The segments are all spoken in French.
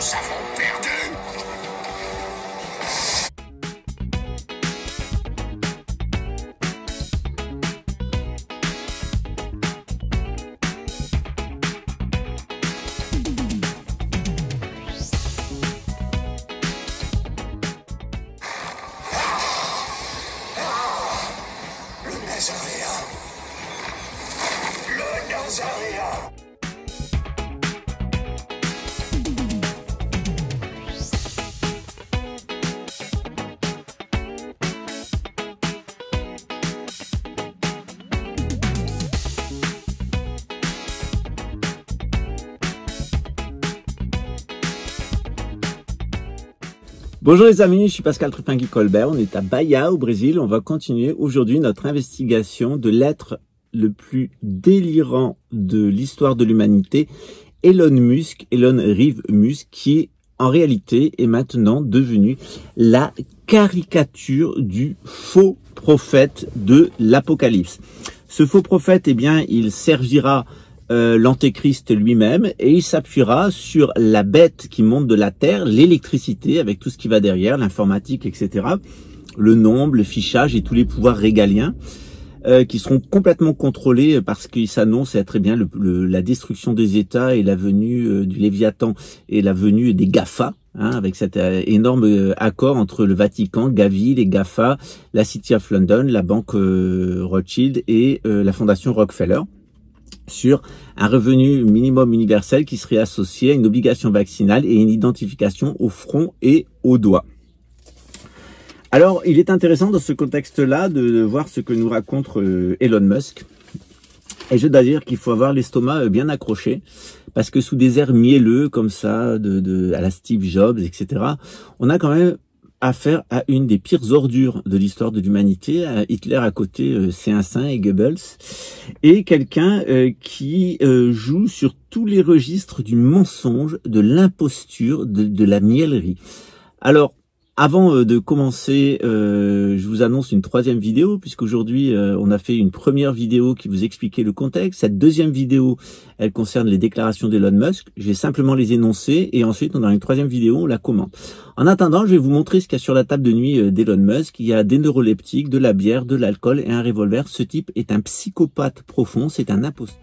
Nous avons perdu. Le Nazaréen. Bonjour les amis, je suis Pascal Truffaut-Colbert, on est à Bahia au Brésil. On va continuer aujourd'hui notre investigation de l'être le plus délirant de l'histoire de l'humanité, Elon Reeve Musk, qui en réalité est maintenant devenu la caricature du faux prophète de l'Apocalypse. Ce faux prophète, eh bien, il servira l'antéchrist lui-même, et il s'appuiera sur la bête qui monte de la terre, l'électricité avec tout ce qui va derrière, l'informatique, etc., le nombre, le fichage et tous les pouvoirs régaliens qui seront complètement contrôlés parce qu'il s'annonce être bien la destruction des États et la venue du Léviathan et la venue des GAFA, hein, avec cet énorme accord entre le Vatican, Gavi, les GAFA, la City of London, la banque Rothschild et la fondation Rockefeller, sur un revenu minimum universel qui serait associé à une obligation vaccinale et une identification au front et au doigt. Alors, il est intéressant dans ce contexte-là de voir ce que nous raconte Elon Musk. Et je dois dire qu'il faut avoir l'estomac bien accroché, parce que sous des airs mielleux comme ça, à la Steve Jobs, etc., on a quand même affaire à une des pires ordures de l'histoire de l'humanité, Hitler à côté, c'est un saint, et Goebbels, et quelqu'un qui joue sur tous les registres du mensonge, de l'imposture, de la mielerie. Alors, avant de commencer, je vous annonce une troisième vidéo, puisqu'aujourd'hui on a fait une première vidéo qui vous expliquait le contexte. Cette deuxième vidéo, elle concerne les déclarations d'Elon Musk. Je vais simplement les énoncer et ensuite on a une troisième vidéo, on la commente. En attendant, je vais vous montrer ce qu'il y a sur la table de nuit d'Elon Musk. Il y a des neuroleptiques, de la bière, de l'alcool et un revolver. Ce type est un psychopathe profond, c'est un imposteur.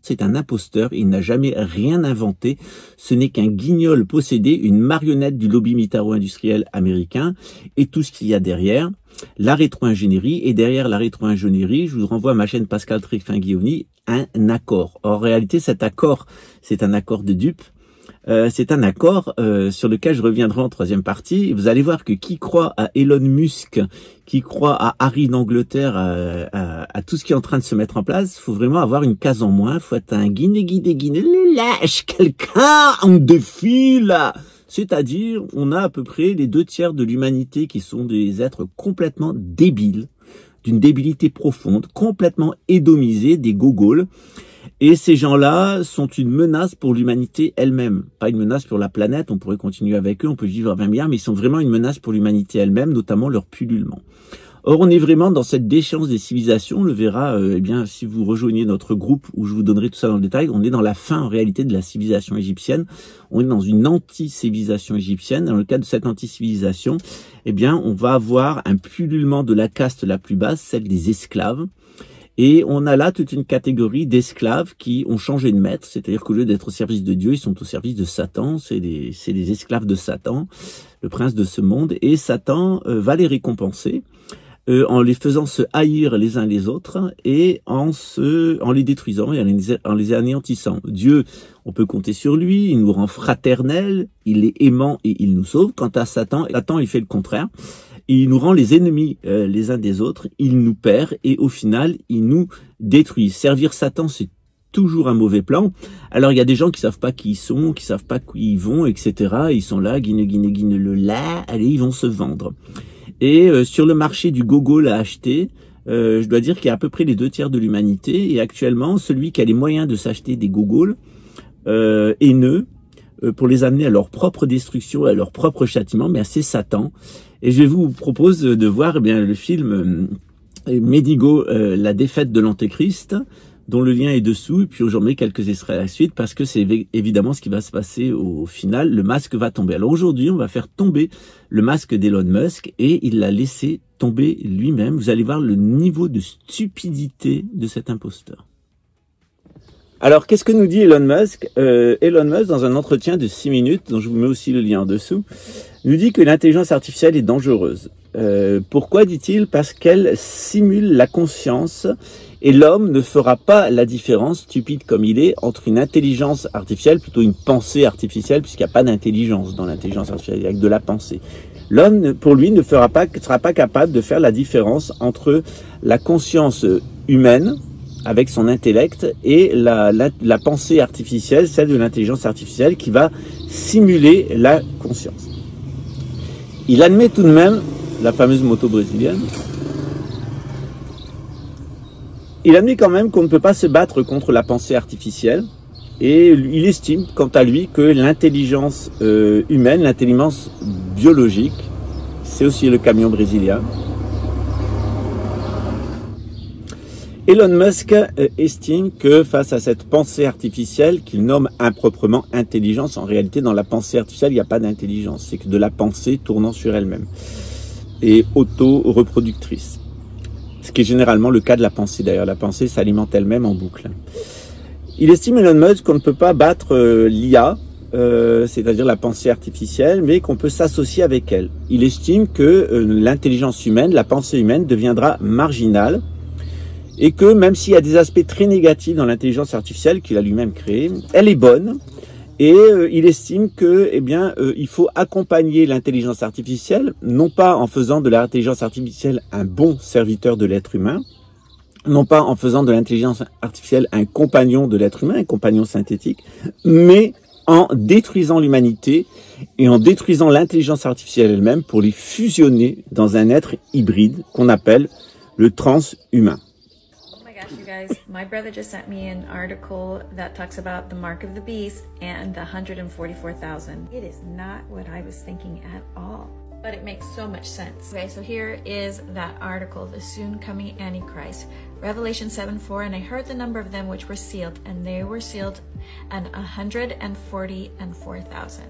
C'est un imposteur, il n'a jamais rien inventé, ce n'est qu'un guignol possédé, une marionnette du lobby militaro-industriel américain et tout ce qu'il y a derrière, la rétro-ingénierie, et derrière la rétro-ingénierie, je vous renvoie à ma chaîne Pascal Truffaut-Guillaume, un accord. En réalité, cet accord, c'est un accord de dupes. C'est un accord sur lequel je reviendrai en troisième partie. Vous allez voir que qui croit à Elon Musk, qui croit à Harry d'Angleterre, à tout ce qui est en train de se mettre en place, faut vraiment avoir une case en moins. Faut être un guiné, lâche quelqu'un en défile. C'est-à-dire, on a à peu près les 2/3 de l'humanité qui sont des êtres complètement débiles, d'une débilité profonde, complètement édomisés, des gogoles. Et ces gens-là sont une menace pour l'humanité elle-même. Pas une menace pour la planète, on pourrait continuer avec eux, on peut vivre à 20 milliards, mais ils sont vraiment une menace pour l'humanité elle-même, notamment leur pullulement. Or, on est vraiment dans cette déchéance des civilisations, on le verra, eh bien, si vous rejoignez notre groupe où je vous donnerai tout ça dans le détail, on est dans la fin, en réalité, de la civilisation égyptienne. On est dans une anti-civilisation égyptienne. Dans le cadre de cette anti-civilisation, eh bien, on va avoir un pullulement de la caste la plus basse, celle des esclaves. Et on a là toute une catégorie d'esclaves qui ont changé de maître, c'est-à-dire qu'au lieu d'être au service de Dieu, ils sont au service de Satan, c'est des esclaves de Satan, le prince de ce monde, et Satan va les récompenser en les faisant se haïr les uns les autres et en les détruisant et en les anéantissant. Dieu, on peut compter sur lui, il nous rend fraternels, il est aimant et il nous sauve. Quant à Satan, il fait le contraire. Il nous rend les ennemis les uns des autres, il nous perd et au final, il nous détruit. Servir Satan, c'est toujours un mauvais plan. Alors, il y a des gens qui savent pas qui ils sont, qui savent pas où ils vont, etc. Ils sont là, guine le là, allez, ils vont se vendre. Et sur le marché du gogol à acheter, je dois dire qu'il y a à peu près les 2/3 de l'humanité. Et actuellement, celui qui a les moyens de s'acheter des gogols, haineux pour les amener à leur propre destruction, à leur propre châtiment, mais c'est Satan. Et je vous propose de voir le film Médigo, la défaite de l'Antéchrist, dont le lien est dessous, et puis aujourd'hui quelques extraits à la suite, parce que c'est évidemment ce qui va se passer au final, le masque va tomber. Alors aujourd'hui, on va faire tomber le masque d'Elon Musk, et il l'a laissé tomber lui-même. Vous allez voir le niveau de stupidité de cet imposteur. Alors, qu'est-ce que nous dit Elon Musk? Elon Musk, dans un entretien de 6 minutes, dont je vous mets aussi le lien en dessous, nous dit que l'intelligence artificielle est dangereuse. Pourquoi, dit-il? Parce qu'elle simule la conscience et l'homme ne fera pas la différence, stupide comme il est, entre une intelligence artificielle, plutôt une pensée artificielle, puisqu'il n'y a pas d'intelligence dans l'intelligence artificielle, il y a que de la pensée. L'homme, pour lui, ne sera pas capable de faire la différence entre la conscience humaine, avec son intellect, et la pensée artificielle, celle de l'intelligence artificielle, qui va simuler la conscience. Il admet tout de même, la fameuse moto brésilienne, il admet quand même qu'on ne peut pas se battre contre la pensée artificielle, et il estime, quant à lui, que l'intelligence humaine, l'intelligence biologique, c'est aussi le camion brésilien. Elon Musk estime que face à cette pensée artificielle, qu'il nomme improprement intelligence, en réalité dans la pensée artificielle il n'y a pas d'intelligence, c'est que de la pensée tournant sur elle-même et auto-reproductrice. Ce qui est généralement le cas de la pensée d'ailleurs, la pensée s'alimente elle-même en boucle. Il estime, Elon Musk, qu'on ne peut pas battre l'IA, c'est-à-dire la pensée artificielle, mais qu'on peut s'associer avec elle. Il estime que l'intelligence humaine, la pensée humaine deviendra marginale, et que même s'il y a des aspects très négatifs dans l'intelligence artificielle qu'il a lui-même créée, elle est bonne, et il estime que, il faut accompagner l'intelligence artificielle, non pas en faisant de l'intelligence artificielle un bon serviteur de l'être humain, non pas en faisant de l'intelligence artificielle un compagnon de l'être humain, un compagnon synthétique, mais en détruisant l'humanité et en détruisant l'intelligence artificielle elle-même pour les fusionner dans un être hybride qu'on appelle le transhumain. You guys, my brother just sent me an article that talks about the mark of the beast and the 144,000. It is not what I was thinking at all, but it makes so much sense. Okay, so here is that article, the soon coming Antichrist, Revelation 7:4, and I heard the number of them which were sealed, and they were sealed and 144,000.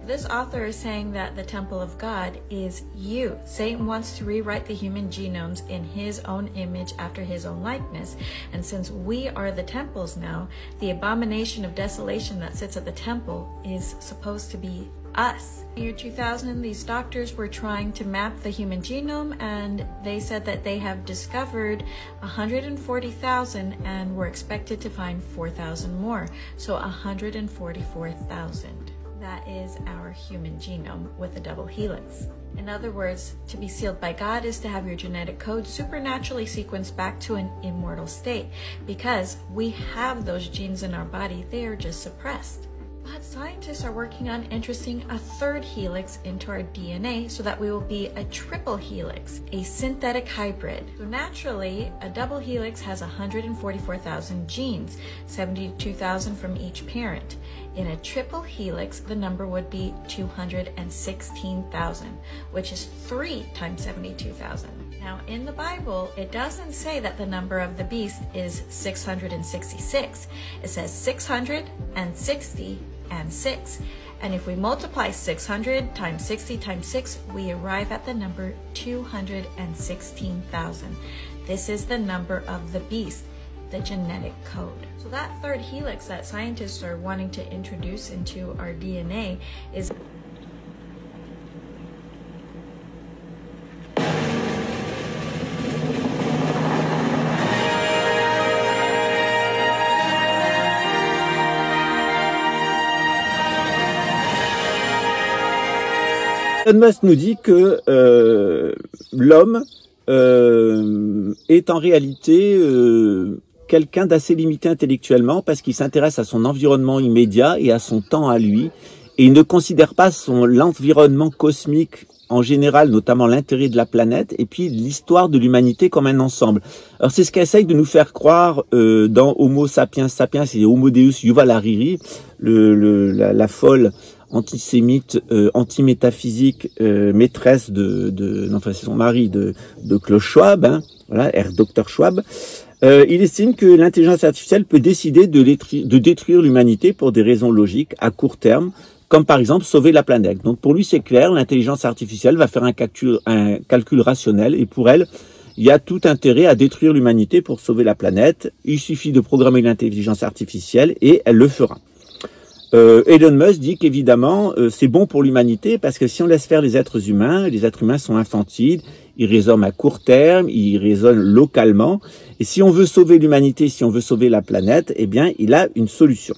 This author is saying that the temple of God is you. Satan wants to rewrite the human genomes in his own image after his own likeness. And since we are the temples now, the abomination of desolation that sits at the temple is supposed to be us. In the year 2000, these doctors were trying to map the human genome, and they said that they have discovered 140,000 and were expected to find 4,000 more. So 144,000. That is our human genome with a double helix. In other words, to be sealed by God is to have your genetic code supernaturally sequenced back to an immortal state. Because we have those genes in our body, they are just suppressed. But scientists are working on introducing a third helix into our DNA so that we will be a triple helix, a synthetic hybrid. So naturally, a double helix has 144,000 genes, 72,000 from each parent. In a triple helix, the number would be 216,000, which is 3 times 72,000. Now, in the Bible, it doesn't say that the number of the beast is 666. It says 660 and 6. And if we multiply 600 times 60 times 6, we arrive at the number 216,000. This is the number of the beast, the genetic code. So that third helix that scientists are wanting to introduce into our DNA is Elon Musk nous dit que l'homme est en réalité quelqu'un d'assez limité intellectuellement parce qu'il s'intéresse à son environnement immédiat et à son temps à lui, et il ne considère pas l'environnement cosmique en général, notamment l'intérêt de la planète, et puis l'histoire de l'humanité comme un ensemble. Alors c'est ce qu'essaye de nous faire croire dans Homo sapiens sapiens, c'est Homo Deus Yuval Hariri, la folle antisémite, anti-métaphysique, maîtresse enfin c'est son mari de Klaus Schwab, hein, voilà, Dr Schwab. Il estime que l'intelligence artificielle peut décider de détruire l'humanité pour des raisons logiques à court terme, comme par exemple sauver la planète. Donc pour lui c'est clair, l'intelligence artificielle va faire un calcul rationnel, et pour elle, il y a tout intérêt à détruire l'humanité pour sauver la planète. Il suffit de programmer l'intelligence artificielle et elle le fera. Elon Musk dit qu'évidemment c'est bon pour l'humanité parce que si on laisse faire les êtres humains sont infantiles, ils raisonnent à court terme, ils raisonnent localement, et si on veut sauver l'humanité, si on veut sauver la planète, eh bien il a une solution.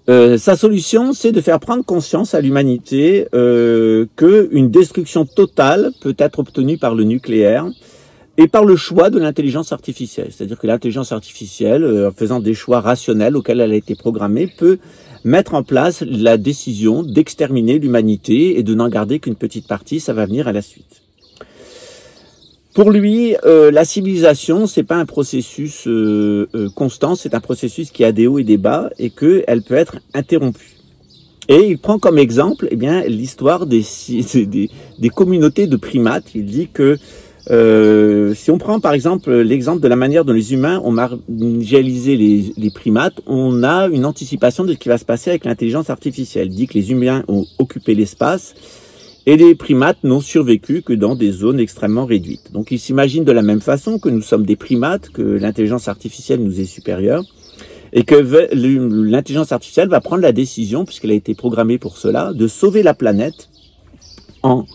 Sa solution, c'est de faire prendre conscience à l'humanité qu'une destruction totale peut être obtenue par le nucléaire et par le choix de l'intelligence artificielle. C'est-à-dire que l'intelligence artificielle, en faisant des choix rationnels auxquels elle a été programmée, peut mettre en place la décision d'exterminer l'humanité et de n'en garder qu'une petite partie, ça va venir à la suite. Pour lui, la civilisation, c'est pas un processus constant, c'est un processus qui a des hauts et des bas et qu'elle peut être interrompue. Et il prend comme exemple, eh bien, l'histoire des communautés de primates. Il dit que si on prend par exemple l'exemple de la manière dont les humains ont marginalisé les primates, on a une anticipation de ce qui va se passer avec l'intelligence artificielle. Il dit que les humains ont occupé l'espace et les primates n'ont survécu que dans des zones extrêmement réduites. Donc il s'imagine de la même façon que nous sommes des primates, que l'intelligence artificielle nous est supérieure, et que l'intelligence artificielle va prendre la décision, puisqu'elle a été programmée pour cela, de sauver la planète en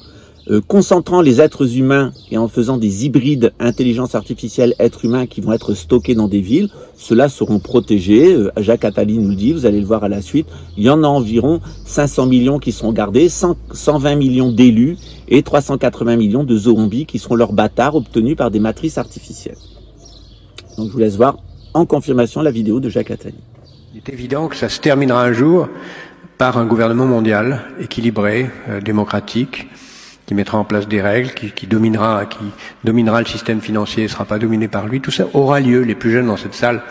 concentrant les êtres humains et en faisant des hybrides intelligence artificielle êtres humains qui vont être stockés dans des villes. Ceux-là seront protégés. Jacques Attali nous le dit, vous allez le voir à la suite. Il y en a environ 500 millions qui seront gardés, 120 millions d'élus et 380 millions de zombies qui seront leurs bâtards obtenus par des matrices artificielles. Donc je vous laisse voir en confirmation la vidéo de Jacques Attali. Il est évident que ça se terminera un jour par un gouvernement mondial équilibré, démocratique, qui mettra en place des règles, qui dominera le système financier, ne sera pas dominé par lui. Tout ça aura lieu. Les plus jeunes dans cette salle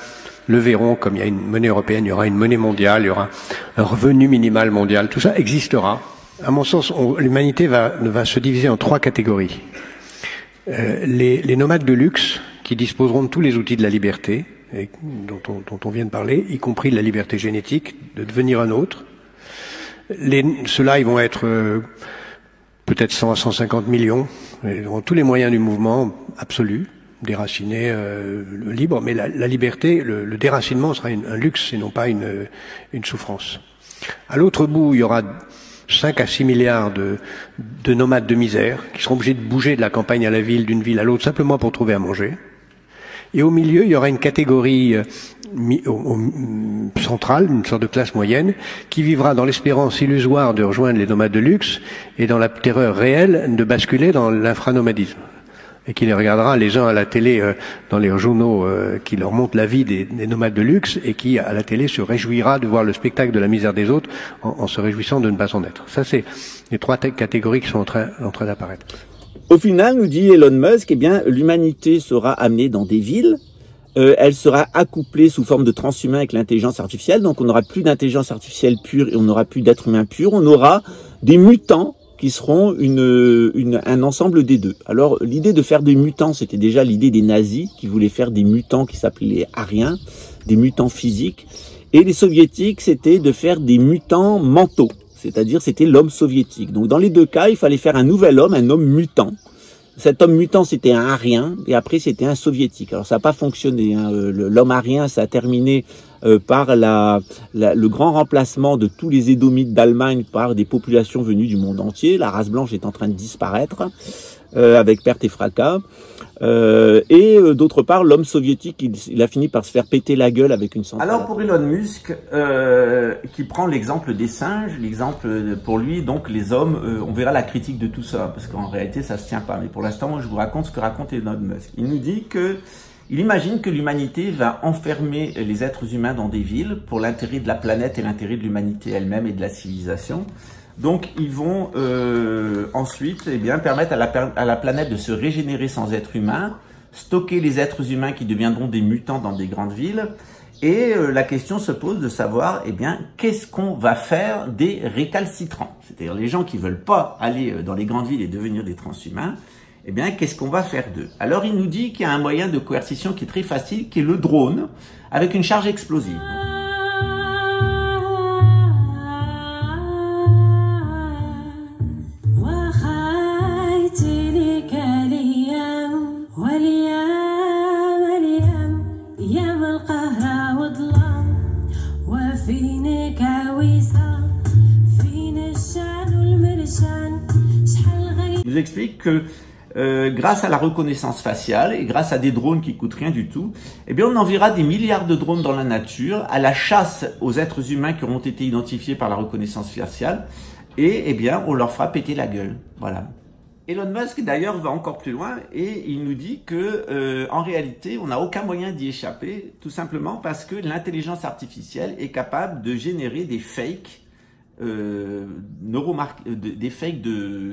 le verront. Comme il y a une monnaie européenne, il y aura une monnaie mondiale, il y aura un revenu minimal mondial. Tout ça existera. À mon sens, l'humanité va se diviser en 3 catégories. Les nomades de luxe, qui disposeront de tous les outils de la liberté, et dont on vient de parler, y compris de la liberté génétique, de devenir un autre. Ceux-là, ils vont être peut-être 100 à 150 millions, ils auront tous les moyens du mouvement absolu, déraciné, libre, mais la liberté, le déracinement sera un luxe et non pas une souffrance. À l'autre bout, il y aura 5 à 6 milliards de nomades de misère qui seront obligés de bouger de la campagne à la ville, d'une ville à l'autre, simplement pour trouver à manger. Et au milieu, il y aura une catégorie centrale, une sorte de classe moyenne, qui vivra dans l'espérance illusoire de rejoindre les nomades de luxe et dans la terreur réelle de basculer dans l'infranomadisme. Et qui les regardera les uns à la télé, dans les journaux qui leur montrent la vie des nomades de luxe, et qui, à la télé, se réjouira de voir le spectacle de la misère des autres en se réjouissant de ne pas en être. Ça, c'est les 3 catégories qui sont en train d'apparaître. Au final, nous dit Elon Musk, eh bien, l'humanité sera amenée dans des villes, elle sera accouplée sous forme de transhumain avec l'intelligence artificielle, donc on n'aura plus d'intelligence artificielle pure et on n'aura plus d'êtres humains purs, on aura des mutants qui seront un ensemble des deux. Alors, l'idée de faire des mutants, c'était déjà l'idée des nazis, qui voulaient faire des mutants qui s'appelaient les Aryens, des mutants physiques, et les soviétiques, c'était de faire des mutants mentaux. C'est-à-dire c'était l'homme soviétique. Donc dans les 2 cas, il fallait faire un nouvel homme, un homme mutant. Cet homme mutant, c'était un arien, et après c'était un soviétique. Alors ça n'a pas fonctionné, hein. L'homme arien, ça a terminé par le grand remplacement de tous les édomites d'Allemagne par des populations venues du monde entier. La race blanche est en train de disparaître, avec perte et fracas. D'autre part, l'homme soviétique, il a fini par se faire péter la gueule avec une centrale. Alors pour Elon Musk, qui prend l'exemple des singes, l'exemple pour lui, donc les hommes, on verra la critique de tout ça, parce qu'en réalité ça se tient pas. Mais pour l'instant, moi je vous raconte ce que raconte Elon Musk. Il nous dit que il imagine que l'humanité va enfermer les êtres humains dans des villes pour l'intérêt de la planète et l'intérêt de l'humanité elle-même et de la civilisation. Donc ils vont ensuite permettre à la planète de se régénérer sans êtres humains, stocker les êtres humains qui deviendront des mutants dans des grandes villes. Et la question se pose de savoir, qu'est-ce qu'on va faire des récalcitrants? C'est-à-dire les gens qui veulent pas aller dans les grandes villes et devenir des transhumains, qu'est-ce qu'on va faire d'eux? Alors il nous dit qu'il y a un moyen de coercition qui est très facile, qui est le drone, avec une charge explosive. Je vous explique que grâce à la reconnaissance faciale et grâce à des drones qui coûtent rien du tout, on enverra des milliards de drones dans la nature à la chasse aux êtres humains qui auront été identifiés par la reconnaissance faciale et on leur fera péter la gueule. Voilà. Elon Musk d'ailleurs va encore plus loin et il nous dit que en réalité on n'a aucun moyen d'y échapper, tout simplement parce que l'intelligence artificielle est capable de générer des fakes. Des fakes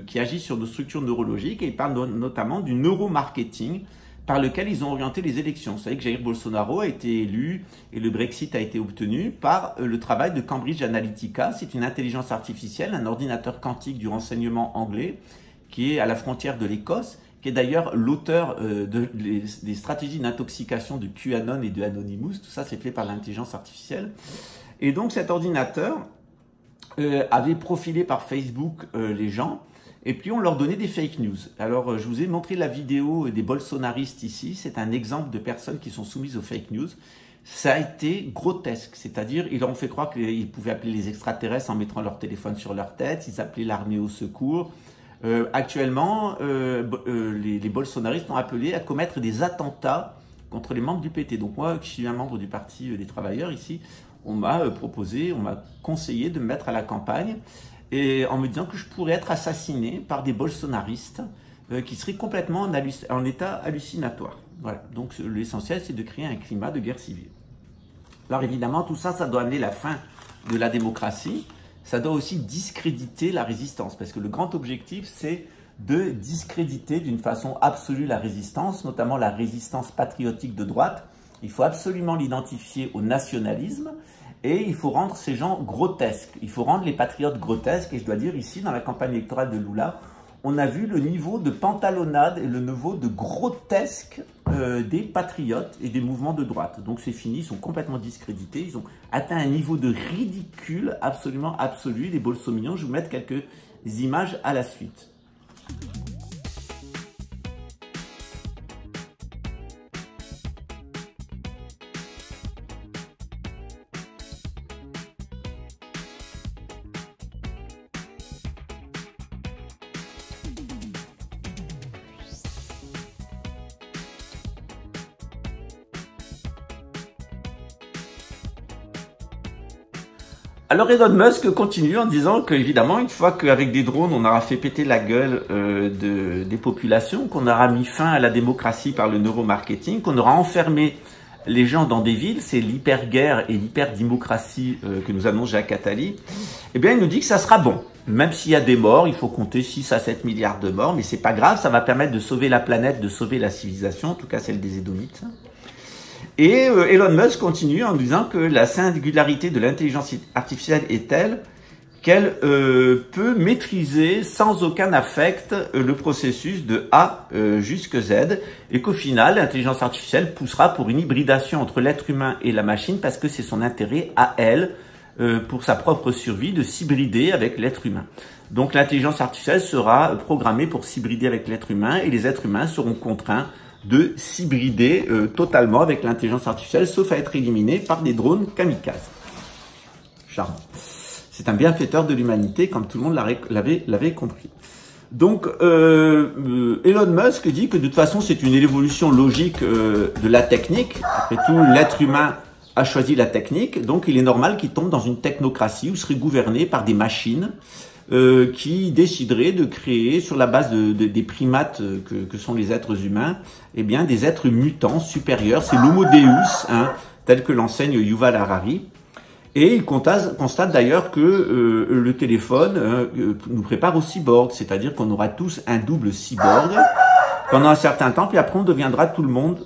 qui agissent sur nos structures neurologiques et ils parlent notamment du neuromarketing par lequel ils ont orienté les élections. Vous savez que Jair Bolsonaro a été élu et le Brexit a été obtenu par le travail de Cambridge Analytica. C'est une intelligence artificielle, un ordinateur quantique du renseignement anglais qui est à la frontière de l'Écosse, qui est d'ailleurs l'auteur des stratégies d'intoxication de QAnon et de Anonymous. Tout ça, c'est fait par l'intelligence artificielle. Et donc cet ordinateur avait profilé par Facebook les gens et puis on leur donnait des fake news. Alors je vous ai montré la vidéo des bolsonaristes ici, c'est un exemple de personnes qui sont soumises aux fake news. Ça a été grotesque, c'est-à-dire ils leur ont fait croire qu'ils pouvaient appeler les extraterrestres en mettant leur téléphone sur leur tête, ils appelaient l'armée au secours. Actuellement, les bolsonaristes ont appelé à commettre des attentats contre les membres du PT. Donc moi, qui suis un membre du Parti des Travailleurs ici, on m'a proposé, on m'a conseillé de me mettre à la campagne et en me disant que je pourrais être assassiné par des bolsonaristes qui seraient complètement en état hallucinatoire. Voilà, donc l'essentiel c'est de créer un climat de guerre civile. Alors évidemment tout ça, ça doit amener la fin de la démocratie, ça doit aussi discréditer la résistance parce que le grand objectif c'est de discréditer d'une façon absolue la résistance, notamment la résistance patriotique de droite. Il faut absolument l'identifier au nationalisme et il faut rendre ces gens grotesques. Il faut rendre les patriotes grotesques et je dois dire ici, dans la campagne électorale de Lula, on a vu le niveau de pantalonnade et le niveau de grotesque des patriotes et des mouvements de droite. Donc c'est fini, ils sont complètement discrédités, ils ont atteint un niveau de ridicule absolument absolu, les bolsominions. Je vais vous mettre quelques images à la suite. Alors Elon Musk continue en disant qu'évidemment, une fois qu'avec des drones, on aura fait péter la gueule des populations, qu'on aura mis fin à la démocratie par le neuromarketing, qu'on aura enfermé les gens dans des villes, c'est l'hyper-guerre et l'hyper-démocratie que nous annonce Jacques Attali, il nous dit que ça sera bon. Même s'il y a des morts, il faut compter 6 à 7 milliards de morts, mais c'est pas grave, ça va permettre de sauver la planète, de sauver la civilisation, en tout cas celle des Édomites. Et Elon Musk continue en disant que la singularité de l'intelligence artificielle est telle qu'elle peut maîtriser sans aucun affect le processus de A jusqu'à Z et qu'au final, l'intelligence artificielle poussera pour une hybridation entre l'être humain et la machine parce que c'est son intérêt à elle, pour sa propre survie, de s'hybrider avec l'être humain. Donc l'intelligence artificielle sera programmée pour s'hybrider avec l'être humain et les êtres humains seront contraints de s'hybrider totalement avec l'intelligence artificielle, sauf à être éliminés par des drones kamikazes. Charmant. C'est un bienfaiteur de l'humanité, comme tout le monde l'avait compris. Donc, Elon Musk dit que de toute façon, c'est une évolution logique de la technique. Après tout, l'être humain a choisi la technique, donc il est normal qu'il tombe dans une technocratie où serait gouverné par des machines qui déciderait de créer, sur la base des primates que sont les êtres humains, des êtres mutants supérieurs. C'est l'homo deus, tel que l'enseigne Yuval Harari. Et il constate d'ailleurs que le téléphone nous prépare au cyborg, c'est-à-dire qu'on aura tous un double cyborg pendant un certain temps, puis après on deviendra tout le monde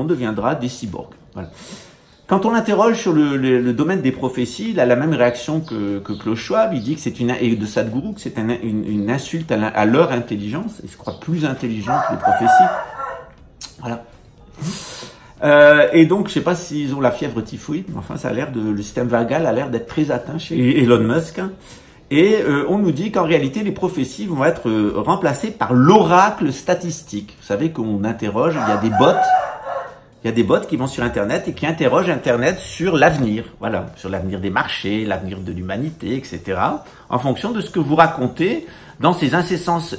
deviendra des cyborgs. Voilà. Quand on l'interroge sur le domaine des prophéties, il a la même réaction que Klaus Schwab. Il dit que c'est et de Sadhguru, que c'est une insulte à leur intelligence. Ils se croient plus intelligents que les prophéties. Voilà. Et donc, je sais pas s'ils ont la fièvre typhoïde, mais enfin, ça a l'air le système vagal a l'air d'être très atteint chez Elon Musk. Et on nous dit qu'en réalité, les prophéties vont être remplacées par l'oracle statistique. Vous savez qu'on interroge, il y a des bots qui vont sur Internet et qui interrogent Internet sur l'avenir, voilà, sur l'avenir des marchés, l'avenir de l'humanité, etc. En fonction de ce que vous racontez dans ces incessantes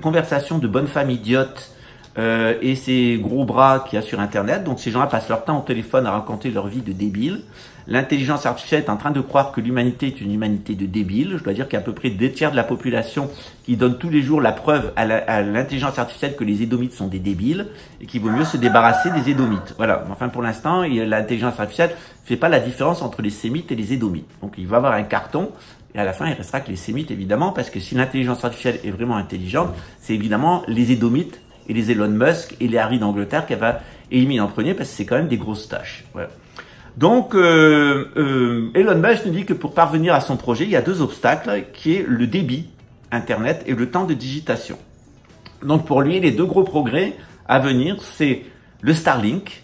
conversations de bonnes femmes idiotes et ces gros bras qu'il y a sur Internet. Donc ces gens-là passent leur temps au téléphone à raconter leur vie de débiles. L'intelligence artificielle est en train de croire que l'humanité est une humanité de débiles. Je dois dire qu'il y a à peu près 2/3 de la population qui donne tous les jours la preuve à l'intelligence artificielle que les édomites sont des débiles et qu'il vaut mieux se débarrasser des édomites. Voilà. Enfin, pour l'instant, l'intelligence artificielle fait pas la différence entre les sémites et les édomites. Donc, il va avoir un carton. Et à la fin, il restera que les sémites, évidemment, parce que si l'intelligence artificielle est vraiment intelligente, c'est évidemment les édomites et les Elon Musk et les Harry d'Angleterre qu'elle va éliminer en premier, parce que c'est quand même des grosses tâches. Voilà. Donc, Elon Musk nous dit que pour parvenir à son projet, il y a 2 obstacles, qui est le débit Internet et le temps de digitation. Donc, pour lui, les 2 gros progrès à venir, c'est le Starlink,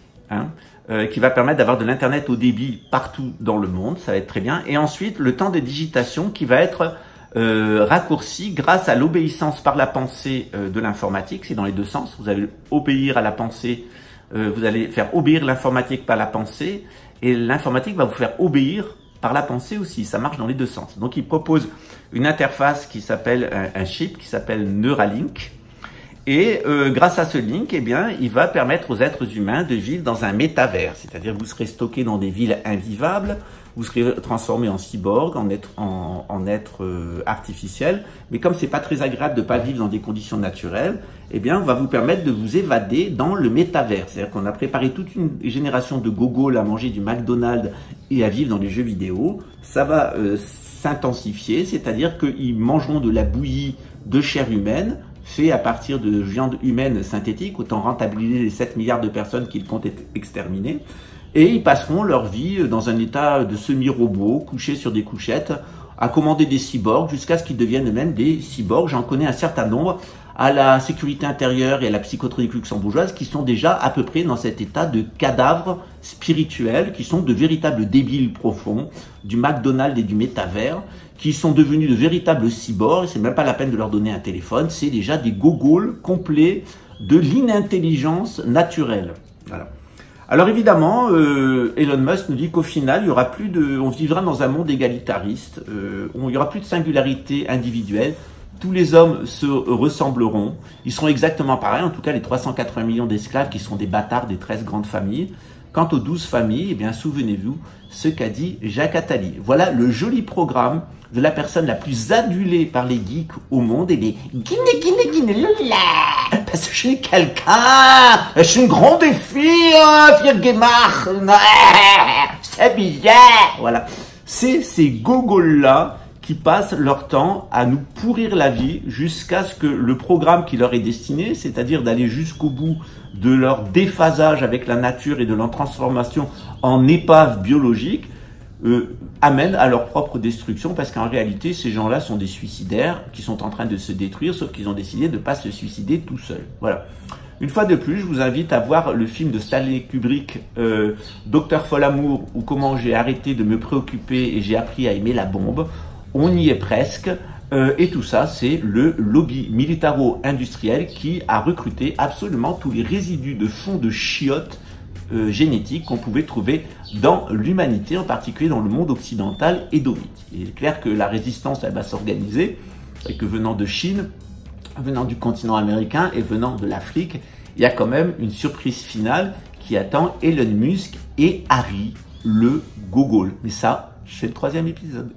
qui va permettre d'avoir de l'Internet au débit partout dans le monde, ça va être très bien. Et ensuite, le temps de digitation qui va être raccourci grâce à l'obéissance par la pensée de l'informatique. C'est dans les 2 sens. Vous allez obéir à la pensée, vous allez faire obéir l'informatique par la pensée, et l'informatique va vous faire obéir par la pensée aussi. Ça marche dans les 2 sens. Donc, il propose une interface qui s'appelle un chip qui s'appelle Neuralink. Et grâce à ce link, eh bien, il va permettre aux êtres humains de vivre dans un métavers, c'est-à-dire vous serez stocké dans des villes invivables, vous serez transformé en cyborg, en être artificiel. Mais comme c'est pas très agréable de pas vivre dans des conditions naturelles, eh bien, on va vous permettre de vous évader dans le métavers. C'est-à-dire qu'on a préparé toute une génération de gogoles à manger du McDonald's et à vivre dans les jeux vidéo. Ça va s'intensifier, c'est-à-dire qu'ils mangeront de la bouillie de chair humaine, fait à partir de viande humaine synthétique, autant rentabiliser les 7 milliards de personnes qu'ils comptent exterminer. Et ils passeront leur vie dans un état de semi-robot, couchés sur des couchettes, à commander des cyborgs, jusqu'à ce qu'ils deviennent eux-mêmes des cyborgs. J'en connais un certain nombre à la sécurité intérieure et à la psychotronique luxembourgeoise qui sont déjà à peu près dans cet état de cadavres spirituels, qui sont de véritables débiles profonds, du McDonald's et du métavers, qui sont devenus de véritables cyborgs. C'est même pas la peine de leur donner un téléphone, c'est déjà des gogoles complets de l'inintelligence naturelle. Voilà. Alors évidemment, Elon Musk nous dit qu'au final, il y aura plus on vivra dans un monde égalitariste, où il y aura plus de singularité individuelle. Tous les hommes se ressembleront, ils seront exactement pareils, en tout cas les 380 millions d'esclaves qui sont des bâtards des 13 grandes familles. Quant aux 12 familles, eh bien souvenez-vous ce qu'a dit Jacques Attali. Voilà le joli programme de la personne la plus adulée par les geeks au monde, et les parce que je suis quelqu'un, je suis une grande fille, Firgemach, c'est bien. Voilà, c'est ces gogoles-là qui passent leur temps à nous pourrir la vie jusqu'à ce que le programme qui leur est destiné, c'est-à-dire d'aller jusqu'au bout de leur déphasage avec la nature et de leur transformation en épave biologique, amène à leur propre destruction, parce qu'en réalité, ces gens-là sont des suicidaires qui sont en train de se détruire, sauf qu'ils ont décidé de ne pas se suicider tout seuls. Voilà. Une fois de plus, je vous invite à voir le film de Stanley Kubrick, Docteur Folamour, ou comment j'ai arrêté de me préoccuper et j'ai appris à aimer la bombe. On y est presque. Et tout ça, c'est le lobby militaro-industriel qui a recruté absolument tous les résidus de fonds de chiottes génétiques qu'on pouvait trouver dans l'humanité, en particulier dans le monde occidental édomite. Il est clair que la résistance, elle va s'organiser, et que venant de Chine, venant du continent américain et venant de l'Afrique, il y a quand même une surprise finale qui attend Elon Musk et Harry le Gogol. Mais ça, c'est le 3e épisode.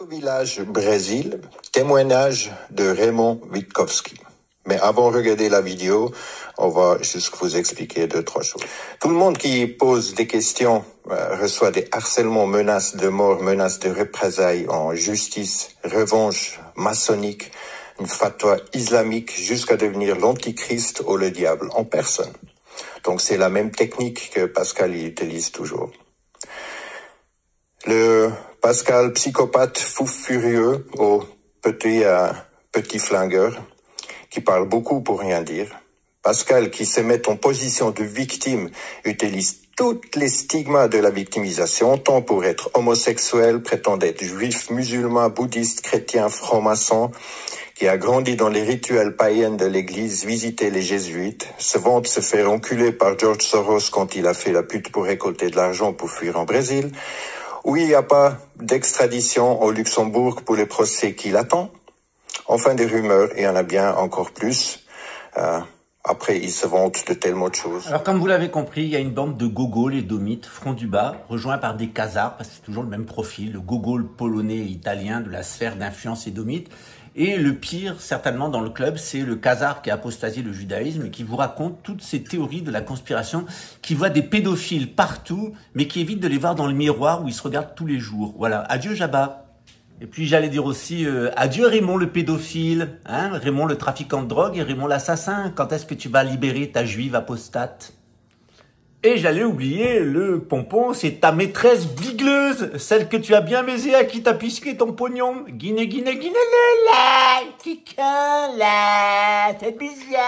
Village Brésil, témoignage de Raymond Witkowski. Mais avant de regarder la vidéo, on va juste vous expliquer 2-3 choses. Tout le monde qui pose des questions reçoit des harcèlements, menaces de mort, menaces de représailles en justice, revanche maçonnique, une fatwa islamique jusqu'à devenir l'antichrist ou le diable en personne. Donc c'est la même technique que Pascal utilise toujours. Le Pascal psychopathe fou furieux au petit flingueur qui parle beaucoup pour rien dire. Pascal qui se met en position de victime utilise toutes les stigmas de la victimisation, tant pour être homosexuel, prétend être juif, musulman, bouddhiste, chrétien, franc-maçon, qui a grandi dans les rituels païens de l'église, visité les jésuites, se vante se faire enculer par George Soros quand il a fait la pute pour récolter de l'argent pour fuir en Brésil, où il n'y a pas d'extradition au Luxembourg pour les procès qui l'attendent. Enfin, des rumeurs, il y en a bien encore plus. Après, ils se vantent de tellement de choses. Alors, comme vous l'avez compris, il y a une bande de gogols et domites, front du bas, rejoints par des khazars, parce que c'est toujours le même profil, le gogol polonais et italien de la sphère d'influence édomite. Et le pire, certainement, dans le club, c'est le khazar qui a apostasié le judaïsme et qui vous raconte toutes ces théories de la conspiration, qui voit des pédophiles partout, mais qui évite de les voir dans le miroir où ils se regardent tous les jours. Voilà. Adieu, Jabba. Et puis j'allais dire aussi adieu Raymond le pédophile, hein, Raymond le trafiquant de drogue et Raymond l'assassin. Quand est-ce que tu vas libérer ta juive apostate? Et j'allais oublier le pompon, c'est ta maîtresse bigleuse, celle que tu as bien baisée à qui t'as pisqué ton pognon. Guiné, guiné, guiné, là, là, cette bizarre.